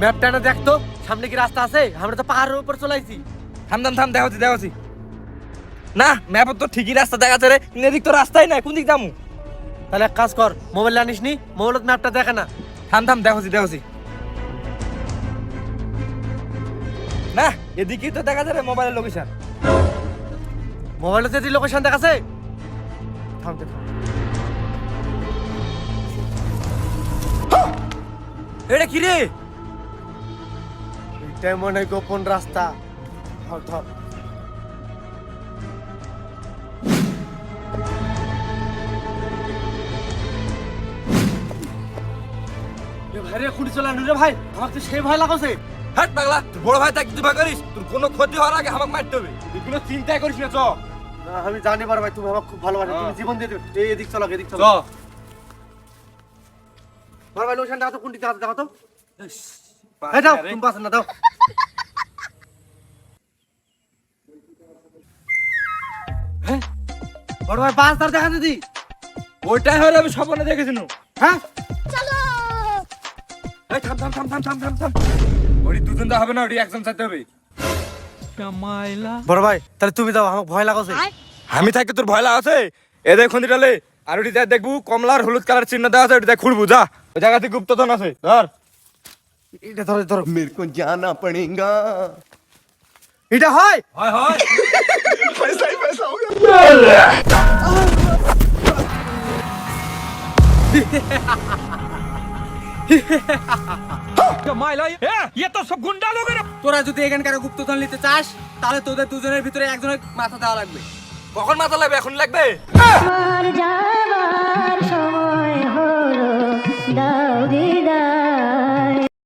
ম্যাপটা না দেখতো সামনে কি রাস্তা আছে? আমরা তো পাহাড়ের উপর চলে আইছি। থাম দেখাচ্ছি না ম্যাপ তো ঠিকই রাস্তা দেখাচ্ছে রে, কিন্তু এদিক তো রাস্তাই নাই, কোন দিক যাবো? তাহলে এক কাজ কর, মোবাইল আনিস নি, মোবাইলত ম্যাপটা দেখে না। থাম দেখাচ্ছি না এদিকেই তো দেখা যায় রে মোবাইলের লোকেশন। মোবাইলে যদি লোকেশন দেখাছে থাম দেখ। এটা কি রে? এটাই মনে হয় গোপন রাস্তা। ধর ধর। ভাই রে খুঁড়ি চলে আনু রে ভাই, আমার তো সেই ভয় লাগছে। হাট পাগলা, তোর বড় ভাই তাকে দিবা করিস, তোর কোনো ক্ষতি হওয়ার আগে আমাকে মারতে হবে। তুই কোনো চিন্তাই করিস না, চ। না, আমি জানি বড় ভাই তুমি আমাকে খুব ভালোবাসো, তুমি জীবন দিয়ে দেবে। এদিক চলো এদিক চ। চলো। বড় ভাই লোকেশন দেখো তো, কোনটি দেখো তো। এই দাও, তুমি পাস না দাও। হ্যাঁ বড় ভাই পাঁচ তার দেখা দিদি। ওইটাই হলো আমি স্বপ্নে দেখেছিলাম। হ্যাঁ এই থাম। ওই দুজন তো হবে না, ওই একজন চাইতে হবে। বড় ভাই তাহলে তুমি দাও, আমাকে ভয় লাগছে। আমি থাকি তোর ভয় লাগাছে? এ দেখ খন্দিটালে আর ওটি যা দেখবো কমলা আর হলুদ কালার চিহ্ন দেওয়া আছে, ওটি দেখ খুলবু যা। ওই জায়গাতে গুপ্তধন আছে, ধর। এটা ধরো ধরো। मेरे को जाना पड़ेगा। এটা হয় হয় पैसा ही पैसा हो गया। তোরা যদি এখানকার গুপ্তধন নিতে চাস তাহলে তোদের দুজনের ভিতরে একজনের মাথা দেওয়া লাগবে। কখন মাথা লাগবে? এখন লাগবে? আমার যাবার সময় হলো দাও দিদা